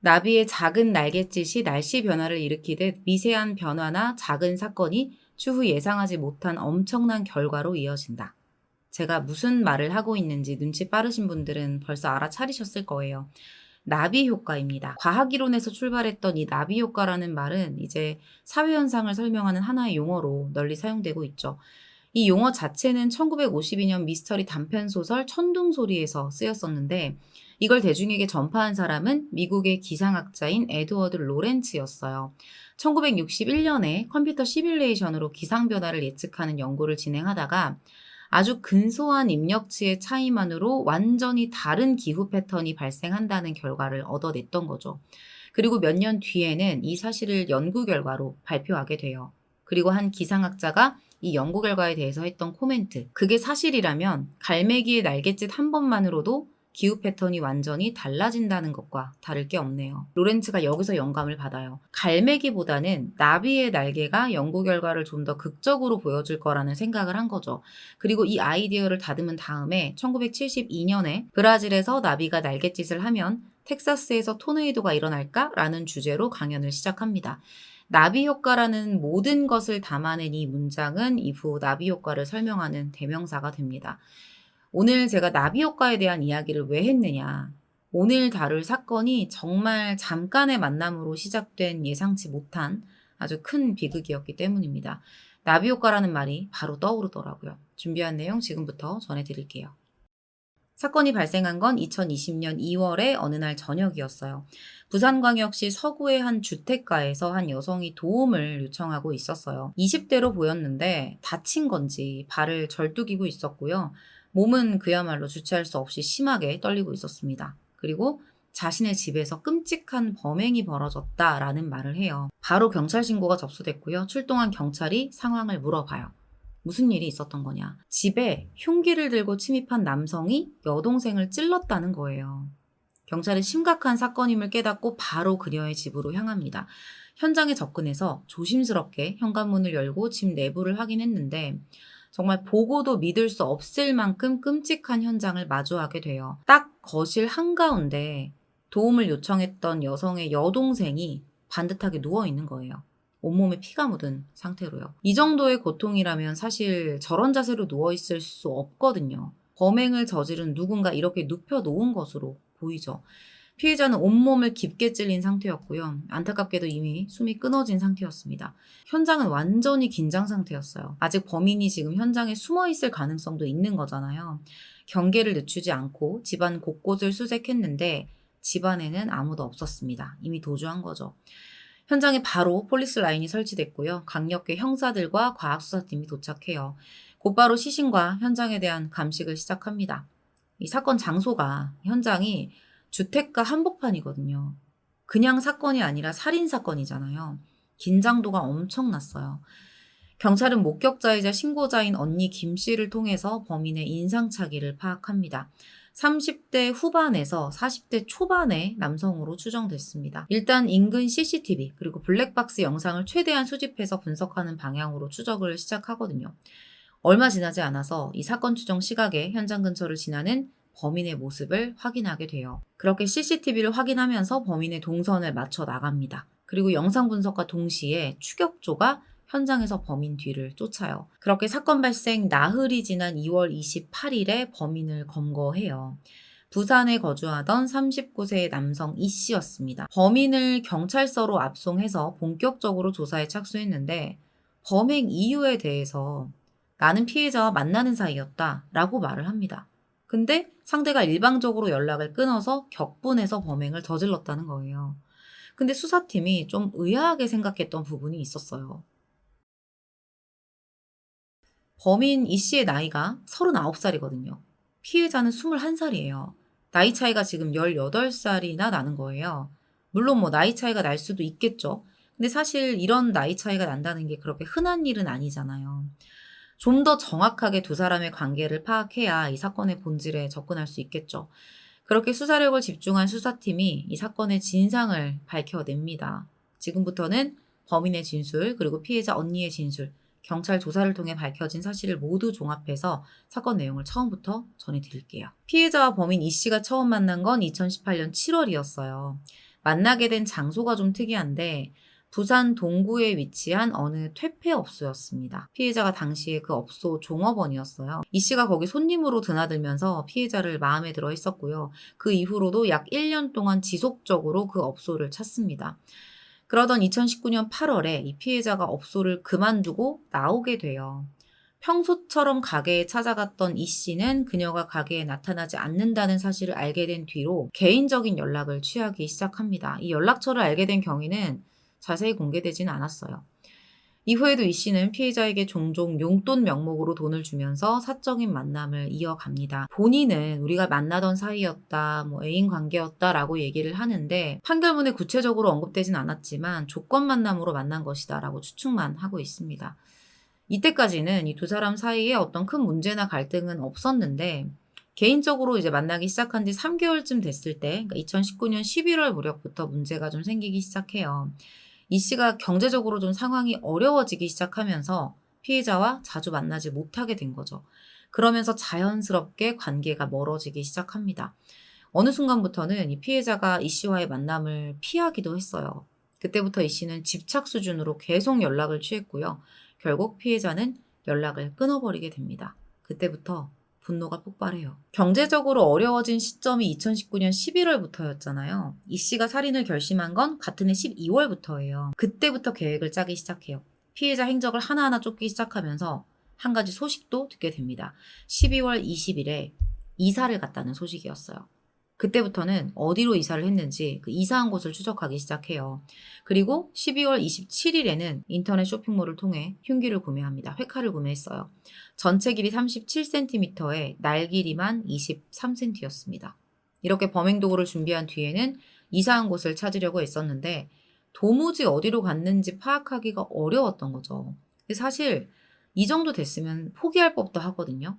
나비의 작은 날갯짓이 날씨 변화를 일으키듯 미세한 변화나 작은 사건이 추후 예상하지 못한 엄청난 결과로 이어진다. 제가 무슨 말을 하고 있는지 눈치 빠르신 분들은 벌써 알아차리셨을 거예요. 나비 효과입니다. 과학 이론에서 출발했던 이 나비 효과라는 말은 이제 사회 현상을 설명하는 하나의 용어로 널리 사용되고 있죠. 이 용어 자체는 1952년 미스터리 단편 소설 천둥소리에서 쓰였었는데 이걸 대중에게 전파한 사람은 미국의 기상학자인 에드워드 로렌츠였어요. 1961년에 컴퓨터 시뮬레이션으로 기상 변화를 예측하는 연구를 진행하다가 아주 근소한 입력치의 차이만으로 완전히 다른 기후 패턴이 발생한다는 결과를 얻어냈던 거죠. 그리고 몇 년 뒤에는 이 사실을 연구 결과로 발표하게 돼요. 그리고 한 기상학자가 이 연구 결과에 대해서 했던 코멘트. 그게 사실이라면 갈매기의 날갯짓 한 번만으로도 기후 패턴이 완전히 달라진다는 것과 다를 게 없네요. 로렌츠가 여기서 영감을 받아요. 갈매기보다는 나비의 날개가 연구 결과를 좀 더 극적으로 보여줄 거라는 생각을 한 거죠. 그리고 이 아이디어를 다듬은 다음에 1972년에 브라질에서 나비가 날갯짓을 하면 텍사스에서 토네이도가 일어날까라는 주제로 강연을 시작합니다. 나비 효과라는 모든 것을 담아낸 이 문장은 이후 나비 효과를 설명하는 대명사가 됩니다. 오늘 제가 나비 효과에 대한 이야기를 왜 했느냐? 오늘 다룰 사건이 정말 잠깐의 만남으로 시작된 예상치 못한 아주 큰 비극이었기 때문입니다. 나비 효과라는 말이 바로 떠오르더라고요. 준비한 내용 지금부터 전해드릴게요. 사건이 발생한 건 2020년 2월의 어느 날 저녁이었어요. 부산광역시 서구의 한 주택가에서 한 여성이 도움을 요청하고 있었어요. 20대로 보였는데 다친 건지 발을 절뚝이고 있었고요. 몸은 그야말로 주체할 수 없이 심하게 떨리고 있었습니다. 그리고 자신의 집에서 끔찍한 범행이 벌어졌다라는 말을 해요. 바로 경찰 신고가 접수됐고요. 출동한 경찰이 상황을 물어봐요. 무슨 일이 있었던 거냐? 집에 흉기를 들고 침입한 남성이 여동생을 찔렀다는 거예요. 경찰은 심각한 사건임을 깨닫고 바로 그녀의 집으로 향합니다. 현장에 접근해서 조심스럽게 현관문을 열고 집 내부를 확인했는데 정말 보고도 믿을 수 없을 만큼 끔찍한 현장을 마주하게 돼요. 딱 거실 한가운데 도움을 요청했던 여성의 여동생이 반듯하게 누워 있는 거예요. 온몸에 피가 묻은 상태로요. 이 정도의 고통이라면 사실 저런 자세로 누워있을 수 없거든요. 범행을 저지른 누군가 이렇게 눕혀 놓은 것으로 보이죠. 피해자는 온몸을 깊게 찔린 상태였고요. 안타깝게도 이미 숨이 끊어진 상태였습니다. 현장은 완전히 긴장 상태였어요. 아직 범인이 지금 현장에 숨어 있을 가능성도 있는 거잖아요. 경계를 늦추지 않고 집안 곳곳을 수색했는데 집안에는 아무도 없었습니다. 이미 도주한 거죠. 현장에 바로 폴리스 라인이 설치됐고요. 강력계 형사들과 과학수사팀이 도착해요. 곧바로 시신과 현장에 대한 감식을 시작합니다. 이 사건 장소가 현장이 주택가 한복판이거든요. 그냥 사건이 아니라 살인 사건이잖아요. 긴장도가 엄청났어요. 경찰은 목격자이자 신고자인 언니 김 씨를 통해서 범인의 인상착의를 파악합니다. 30대 후반에서 40대 초반의 남성으로 추정됐습니다. 일단 인근 CCTV 그리고 블랙박스 영상을 최대한 수집해서 분석하는 방향으로 추적을 시작하거든요. 얼마 지나지 않아서 이 사건 추정 시각에 현장 근처를 지나는 범인의 모습을 확인하게 돼요. 그렇게 CCTV를 확인하면서 범인의 동선을 맞춰 나갑니다. 그리고 영상 분석과 동시에 추격조가 현장에서 범인 뒤를 쫓아요. 그렇게 사건 발생 나흘이 지난 2월 28일에 범인을 검거해요. 부산에 거주하던 39세의 남성 이 씨였습니다. 범인을 경찰서로 압송해서 본격적으로 조사에 착수했는데 범행 이유에 대해서 나는 피해자와 만나는 사이였다 라고 말을 합니다. 근데 상대가 일방적으로 연락을 끊어서 격분해서 범행을 저질렀다는 거예요. 근데 수사팀이 좀 의아하게 생각했던 부분이 있었어요. 범인 이 씨의 나이가 39살이거든요. 피해자는 21살이에요. 나이 차이가 지금 18살이나 나는 거예요. 물론 뭐 나이 차이가 날 수도 있겠죠. 근데 사실 이런 나이 차이가 난다는 게 그렇게 흔한 일은 아니잖아요. 좀 더 정확하게 두 사람의 관계를 파악해야 이 사건의 본질에 접근할 수 있겠죠. 그렇게 수사력을 집중한 수사팀이 이 사건의 진상을 밝혀냅니다. 지금부터는 범인의 진술, 그리고 피해자 언니의 진술, 경찰 조사를 통해 밝혀진 사실을 모두 종합해서 사건 내용을 처음부터 전해드릴게요. 피해자와 범인 이 씨가 처음 만난 건 2018년 7월이었어요. 만나게 된 장소가 좀 특이한데 부산 동구에 위치한 어느 퇴폐업소였습니다. 피해자가 당시에 그 업소 종업원이었어요. 이 씨가 거기 손님으로 드나들면서 피해자를 마음에 들어 했었고요. 그 이후로도 약 1년 동안 지속적으로 그 업소를 찾습니다. 그러던 2019년 8월에 이 피해자가 업소를 그만두고 나오게 돼요. 평소처럼 가게에 찾아갔던 이 씨는 그녀가 가게에 나타나지 않는다는 사실을 알게 된 뒤로 개인적인 연락을 취하기 시작합니다. 이 연락처를 알게 된 경위는 자세히 공개되지는 않았어요. 이후에도 이 씨는 피해자에게 종종 용돈 명목으로 돈을 주면서 사적인 만남을 이어갑니다. 본인은 우리가 만나던 사이였다, 애인 관계였다라고 얘기를 하는데 판결문에 구체적으로 언급되진 않았지만 조건 만남으로 만난 것이다라고 추측만 하고 있습니다. 이때까지는 이 두 사람 사이에 어떤 큰 문제나 갈등은 없었는데 개인적으로 이제 만나기 시작한 지 3개월쯤 됐을 때, 그러니까 2019년 11월 무렵부터 문제가 좀 생기기 시작해요. 이 씨가 경제적으로 좀 상황이 어려워지기 시작하면서 피해자와 자주 만나지 못하게 된 거죠. 그러면서 자연스럽게 관계가 멀어지기 시작합니다. 어느 순간부터는 이 피해자가 이 씨와의 만남을 피하기도 했어요. 그때부터 이 씨는 집착 수준으로 계속 연락을 취했고요. 결국 피해자는 연락을 끊어버리게 됩니다. 그때부터 분노가 폭발해요. 경제적으로 어려워진 시점이 2019년 11월부터였잖아요. 이 씨가 살인을 결심한 건 같은 해 12월부터예요. 그때부터 계획을 짜기 시작해요. 피해자 행적을 하나하나 쫓기 시작하면서 한 가지 소식도 듣게 됩니다. 12월 20일에 이사를 갔다는 소식이었어요. 그때부터는 어디로 이사를 했는지 그 이사한 곳을 추적하기 시작해요. 그리고 12월 27일에는 인터넷 쇼핑몰을 통해 흉기를 구매합니다. 회칼을 구매했어요. 전체 길이 37cm에 날 길이만 23cm였습니다. 이렇게 범행 도구를 준비한 뒤에는 이사한 곳을 찾으려고 했었는데 도무지 어디로 갔는지 파악하기가 어려웠던 거죠. 근데 사실 이 정도 됐으면 포기할 법도 하거든요.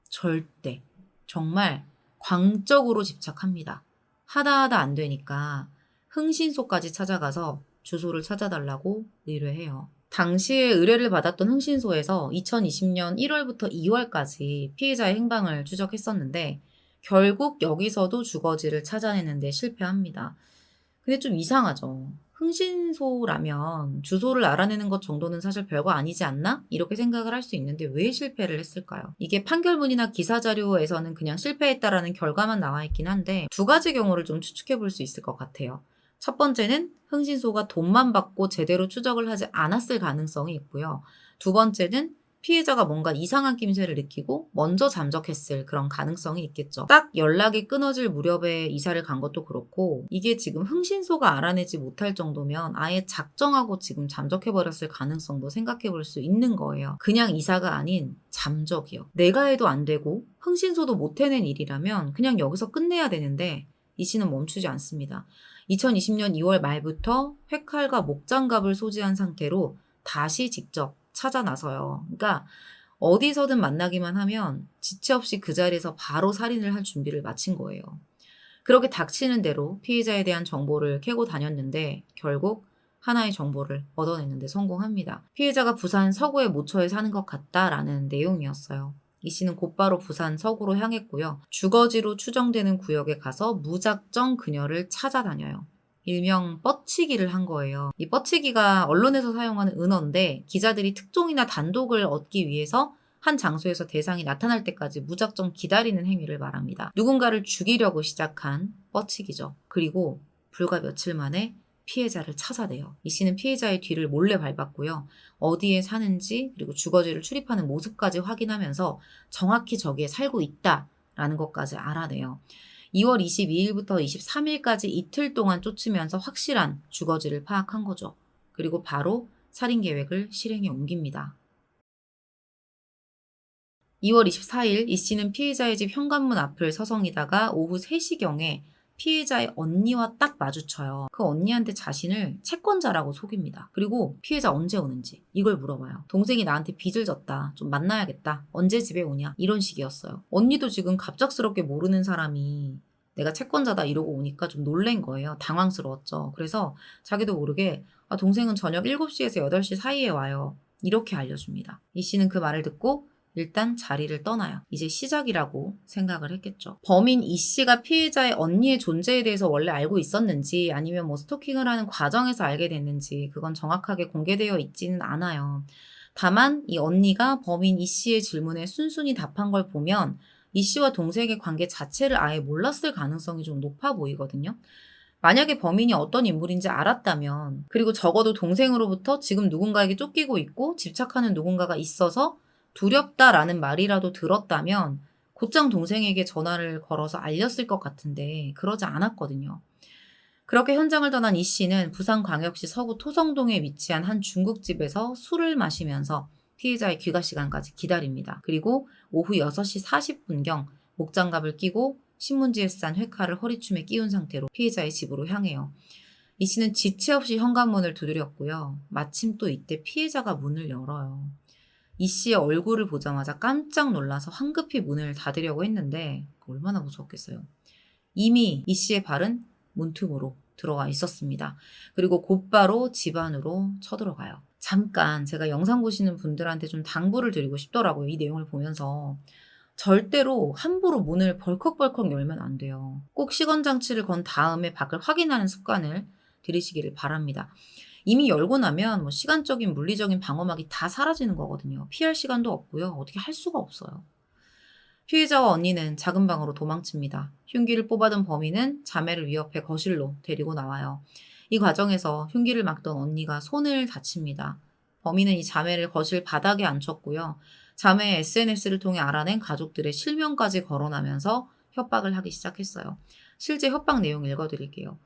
절대. 정말 광적으로 집착합니다. 하다 안 되니까 흥신소까지 찾아가서 주소를 찾아달라고 의뢰해요. 당시에 의뢰를 받았던 흥신소에서 2020년 1월부터 2월까지 피해자의 행방을 추적했었는데 결국 여기서도 주거지를 찾아내는데 실패합니다. 근데 좀 이상하죠. 흥신소라면 주소를 알아내는 것 정도는 사실 별거 아니지 않나? 이렇게 생각을 할 수 있는데 왜 실패를 했을까요? 이게 판결문이나 기사 자료에서는 그냥 실패했다라는 결과만 나와 있긴 한데 두 가지 경우를 좀 추측해 볼 수 있을 것 같아요. 첫 번째는 흥신소가 돈만 받고 제대로 추적을 하지 않았을 가능성이 있고요. 두 번째는 피해자가 뭔가 이상한 낌새를 느끼고 먼저 잠적했을 그런 가능성이 있겠죠. 딱 연락이 끊어질 무렵에 이사를 간 것도 그렇고 이게 지금 흥신소가 알아내지 못할 정도면 아예 작정하고 지금 잠적해버렸을 가능성도 생각해 볼 수 있는 거예요. 그냥 이사가 아닌 잠적이요. 내가 해도 안 되고 흥신소도 못 해낸 일이라면 그냥 여기서 끝내야 되는데 이 씨는 멈추지 않습니다. 2020년 2월 말부터 회칼과 목장갑을 소지한 상태로 다시 직접 찾아 나서요. 그러니까 어디서든 만나기만 하면 지체 없이 그 자리에서 바로 살인을 할 준비를 마친 거예요. 그렇게 닥치는 대로 피해자에 대한 정보를 캐고 다녔는데 결국 하나의 정보를 얻어내는데 성공합니다. 피해자가 부산 서구의 모처에 사는 것 같다라는 내용이었어요. 이 씨는 곧바로 부산 서구로 향했고요. 주거지로 추정되는 구역에 가서 무작정 그녀를 찾아다녀요. 일명 뻗치기를 한 거예요. 이 뻗치기가 언론에서 사용하는 은어인데 기자들이 특종이나 단독을 얻기 위해서 한 장소에서 대상이 나타날 때까지 무작정 기다리는 행위를 말합니다. 누군가를 죽이려고 시작한 뻗치기죠. 그리고 불과 며칠 만에 피해자를 찾아내요. 이 씨는 피해자의 뒤를 몰래 밟았고요. 어디에 사는지 그리고 주거지를 출입하는 모습까지 확인하면서 정확히 저기에 살고 있다라는 것까지 알아내요. 2월 22일부터 23일까지 이틀 동안 쫓으면서 확실한 주거지를 파악한 거죠. 그리고 바로 살인 계획을 실행에 옮깁니다. 2월 24일 이 씨는 피해자의 집 현관문 앞을 서성이다가 오후 3시경에 피해자의 언니와 딱 마주쳐요. 그 언니한테 자신을 채권자라고 속입니다. 그리고 피해자 언제 오는지 이걸 물어봐요. 동생이 나한테 빚을 졌다. 좀 만나야겠다. 언제 집에 오냐? 이런 식이었어요. 언니도 지금 갑작스럽게 모르는 사람이 내가 채권자다 이러고 오니까 좀 놀란 거예요. 당황스러웠죠. 그래서 자기도 모르게 동생은 저녁 7시에서 8시 사이에 와요. 이렇게 알려줍니다. 이 씨는 그 말을 듣고 일단 자리를 떠나요. 이제 시작이라고 생각을 했겠죠. 범인 이 씨가 피해자의 언니의 존재에 대해서 원래 알고 있었는지 아니면 뭐 스토킹을 하는 과정에서 알게 됐는지 그건 정확하게 공개되어 있지는 않아요. 다만 이 언니가 범인 이 씨의 질문에 순순히 답한 걸 보면 이 씨와 동생의 관계 자체를 아예 몰랐을 가능성이 좀 높아 보이거든요. 만약에 범인이 어떤 인물인지 알았다면, 그리고 적어도 동생으로부터 지금 누군가에게 쫓기고 있고 집착하는 누군가가 있어서 두렵다라는 말이라도 들었다면 곧장 동생에게 전화를 걸어서 알렸을 것 같은데 그러지 않았거든요. 그렇게 현장을 떠난 이 씨는 부산광역시 서구 토성동에 위치한 한 중국집에서 술을 마시면서 피해자의 귀가 시간까지 기다립니다. 그리고 오후 6시 40분경 목장갑을 끼고 신문지에 싼 회칼을 허리춤에 끼운 상태로 피해자의 집으로 향해요. 이 씨는 지체 없이 현관문을 두드렸고요. 마침 또 이때 피해자가 문을 열어요. 이 씨의 얼굴을 보자마자 깜짝 놀라서 황급히 문을 닫으려고 했는데 얼마나 무서웠겠어요. 이미 이 씨의 발은 문틈으로 들어와 있었습니다. 그리고 곧바로 집 안으로 쳐들어가요. 잠깐 제가 영상 보시는 분들한테 좀 당부를 드리고 싶더라고요. 이 내용을 보면서. 절대로 함부로 문을 벌컥벌컥 열면 안 돼요. 꼭 시건장치를 건 다음에 밖을 확인하는 습관을 들이시기를 바랍니다. 이미 열고 나면 뭐 시간적인 물리적인 방어막이 다 사라지는 거거든요. 피할 시간도 없고요. 어떻게 할 수가 없어요. 피해자와 언니는 작은 방으로 도망칩니다. 흉기를 뽑아둔 범인은 자매를 위협해 거실로 데리고 나와요. 이 과정에서 흉기를 막던 언니가 손을 다칩니다. 범인은 이 자매를 거실 바닥에 앉혔고요. 자매의 SNS를 통해 알아낸 가족들의 실명까지 거론하면서 협박을 하기 시작했어요. 실제 협박 내용 읽어드릴게요.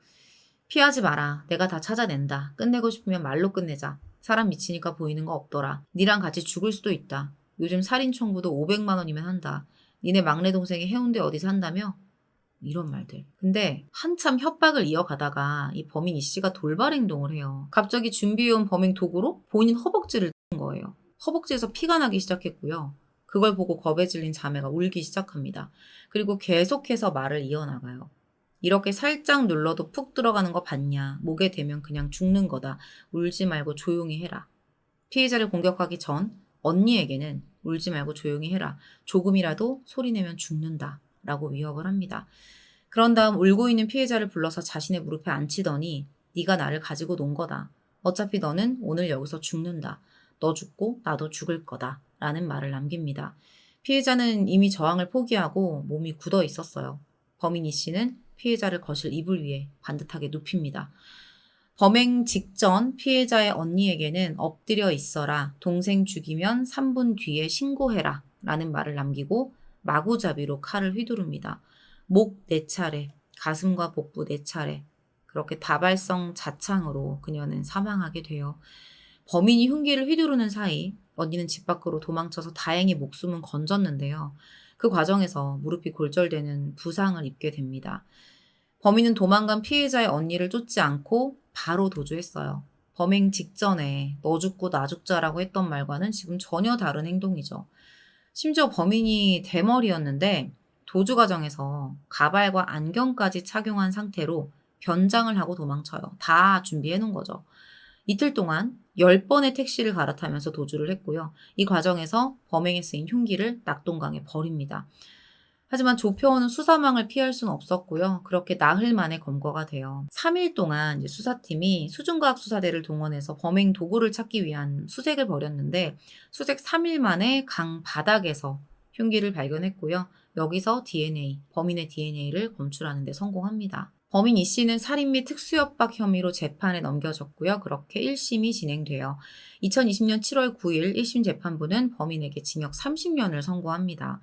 피하지 마라. 내가 다 찾아낸다. 끝내고 싶으면 말로 끝내자. 사람 미치니까 보이는 거 없더라. 니랑 같이 죽을 수도 있다. 요즘 살인 청구도 500만 원이면 한다. 니네 막내 동생이 해운대 어디 산다며? 이런 말들. 근데 한참 협박을 이어가다가 이 범인 이 씨가 돌발 행동을 해요. 갑자기 준비해온 범행 도구로 본인 허벅지를 친 거예요. 허벅지에서 피가 나기 시작했고요. 그걸 보고 겁에 질린 자매가 울기 시작합니다. 그리고 계속해서 말을 이어나가요. 이렇게 살짝 눌러도 푹 들어가는 거 봤냐? 목에 대면 그냥 죽는 거다. 울지 말고 조용히 해라. 피해자를 공격하기 전 언니에게는 울지 말고 조용히 해라. 조금이라도 소리내면 죽는다. 라고 위협을 합니다. 그런 다음 울고 있는 피해자를 불러서 자신의 무릎에 앉히더니 네가 나를 가지고 논 거다. 어차피 너는 오늘 여기서 죽는다. 너 죽고 나도 죽을 거다. 라는 말을 남깁니다. 피해자는 이미 저항을 포기하고 몸이 굳어 있었어요. 범인 이 씨는 피해자를 거실 이불 위에 반듯하게 눕힙니다. 범행 직전 피해자의 언니에게는 엎드려 있어라, 동생 죽이면 3분 뒤에 신고해라 라는 말을 남기고 마구잡이로 칼을 휘두릅니다. 목 4차례, 가슴과 복부 4차례, 그렇게 다발성 자창으로 그녀는 사망하게 돼요. 범인이 흉기를 휘두르는 사이 언니는 집 밖으로 도망쳐서 다행히 목숨은 건졌는데요. 그 과정에서 무릎이 골절되는 부상을 입게 됩니다. 범인은 도망간 피해자의 언니를 쫓지 않고 바로 도주했어요. 범행 직전에 너 죽고 나 죽자라고 했던 말과는 지금 전혀 다른 행동이죠. 심지어 범인이 대머리였는데 도주 과정에서 가발과 안경까지 착용한 상태로 변장을 하고 도망쳐요. 다 준비해 놓은 거죠. 이틀 동안 10번의 택시를 갈아타면서 도주를 했고요. 이 과정에서 범행에 쓰인 흉기를 낙동강에 버립니다. 하지만 조표원은 수사망을 피할 수는 없었고요. 그렇게 나흘 만에 검거가 돼요. 3일 동안 이제 수사팀이 수중과학수사대를 동원해서 범행 도구를 찾기 위한 수색을 벌였는데 수색 3일 만에 강 바닥에서 흉기를 발견했고요. 여기서 DNA, 범인의 DNA를 검출하는 데 성공합니다. 범인 이 씨는 살인 및 특수협박 혐의로 재판에 넘겨졌고요. 그렇게 1심이 진행돼요. 2020년 7월 9일 1심 재판부는 범인에게 징역 30년을 선고합니다.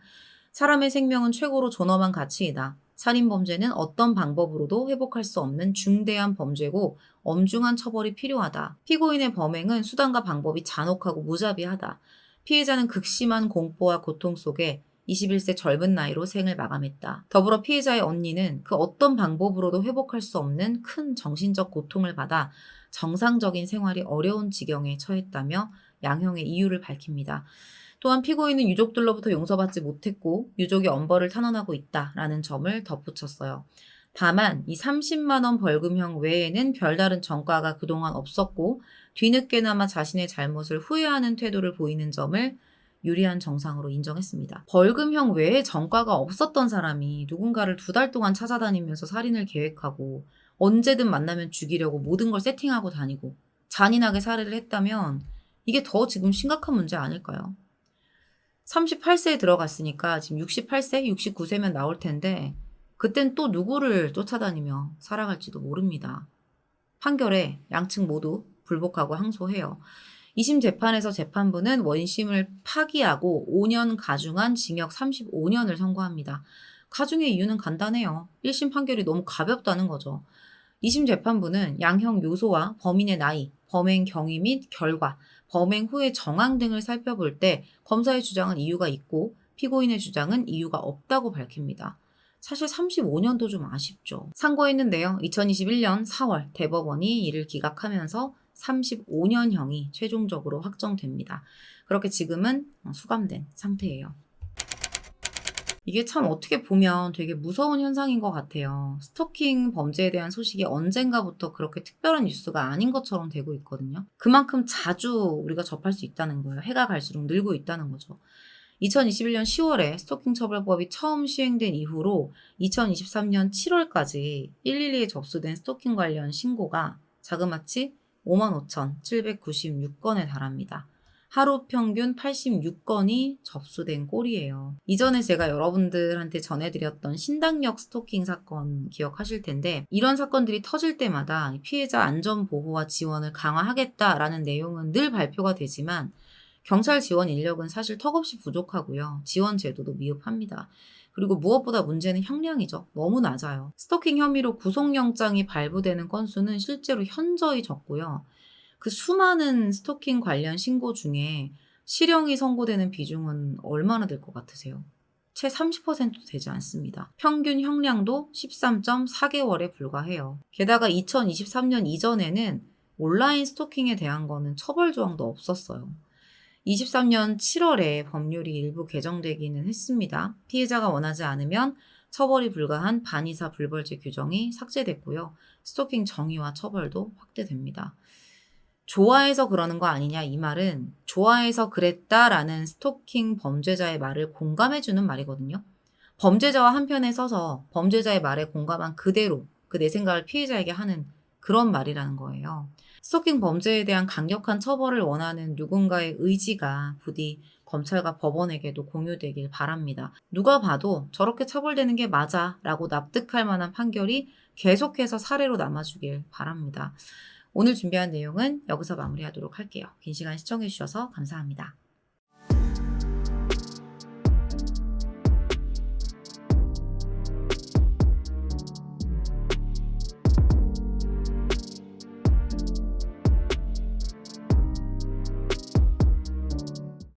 사람의 생명은 최고로 존엄한 가치이다. 살인범죄는 어떤 방법으로도 회복할 수 없는 중대한 범죄고 엄중한 처벌이 필요하다. 피고인의 범행은 수단과 방법이 잔혹하고 무자비하다. 피해자는 극심한 공포와 고통 속에 21세 젊은 나이로 생을 마감했다. 더불어 피해자의 언니는 그 어떤 방법으로도 회복할 수 없는 큰 정신적 고통을 받아 정상적인 생활이 어려운 지경에 처했다며 양형의 이유를 밝힙니다. 또한 피고인은 유족들로부터 용서받지 못했고 유족이 엄벌을 탄원하고 있다라는 점을 덧붙였어요. 다만 이 30만 원 벌금형 외에는 별다른 전과가 그동안 없었고 뒤늦게나마 자신의 잘못을 후회하는 태도를 보이는 점을 유리한 정상으로 인정했습니다. 벌금형 외에 전과가 없었던 사람이 누군가를 2달 동안 찾아다니면서 살인을 계획하고 언제든 만나면 죽이려고 모든 걸 세팅하고 다니고 잔인하게 살해를 했다면 이게 더 지금 심각한 문제 아닐까요? 38세에 들어갔으니까 지금 68세, 69세면 나올 텐데 그땐 또 누구를 쫓아다니며 살아갈지도 모릅니다. 판결에 양측 모두 불복하고 항소해요. 2심 재판에서 재판부는 원심을 파기하고 5년 가중한 징역 35년을 선고합니다. 가중의 이유는 간단해요. 1심 판결이 너무 가볍다는 거죠. 2심 재판부는 양형 요소와 범인의 나이, 범행 경위 및 결과, 범행 후의 정황 등을 살펴볼 때 검사의 주장은 이유가 있고 피고인의 주장은 이유가 없다고 밝힙니다. 사실 35년도 좀 아쉽죠. 상고했는데요. 2021년 4월 대법원이 이를 기각하면서 35년형이 최종적으로 확정됩니다. 그렇게 지금은 수감된 상태예요. 이게 참 어떻게 보면 되게 무서운 현상인 것 같아요. 스토킹 범죄에 대한 소식이 언젠가부터 그렇게 특별한 뉴스가 아닌 것처럼 되고 있거든요. 그만큼 자주 우리가 접할 수 있다는 거예요. 해가 갈수록 늘고 있다는 거죠. 2021년 10월에 스토킹 처벌법이 처음 시행된 이후로 2023년 7월까지 112에 접수된 스토킹 관련 신고가 자그마치 55,796건에 달합니다. 하루 평균 86건이 접수된 꼴이에요. 이전에 제가 여러분들한테 전해드렸던 신당역 스토킹 사건 기억하실 텐데 이런 사건들이 터질 때마다 피해자 안전보호와 지원을 강화하겠다라는 내용은 늘 발표가 되지만 경찰 지원 인력은 사실 턱없이 부족하고요. 지원 제도도 미흡합니다. 그리고 무엇보다 문제는 형량이죠. 너무 낮아요. 스토킹 혐의로 구속영장이 발부되는 건수는 실제로 현저히 적고요. 그 수많은 스토킹 관련 신고 중에 실형이 선고되는 비중은 얼마나 될 것 같으세요? 채 30%도 되지 않습니다. 평균 형량도 13.4개월에 불과해요. 게다가 2023년 이전에는 온라인 스토킹에 대한 거는 처벌 조항도 없었어요. 23년 7월에 법률이 일부 개정되기는 했습니다. 피해자가 원하지 않으면 처벌이 불가한 반의사 불벌죄 규정이 삭제됐고요. 스토킹 정의와 처벌도 확대됩니다. 좋아해서 그러는 거 아니냐 이 말은 좋아해서 그랬다라는 스토킹 범죄자의 말을 공감해주는 말이거든요. 범죄자와 한편에 서서 범죄자의 말에 공감한 그대로 그 내 생각을 피해자에게 하는 그런 말이라는 거예요. 스토킹 범죄에 대한 강력한 처벌을 원하는 누군가의 의지가 부디 검찰과 법원에게도 공유되길 바랍니다. 누가 봐도 저렇게 처벌되는 게 맞아 라고 납득할 만한 판결이 계속해서 사례로 남아주길 바랍니다. 오늘 준비한 내용은 여기서 마무리하도록 할게요. 긴 시간 시청해주셔서 감사합니다.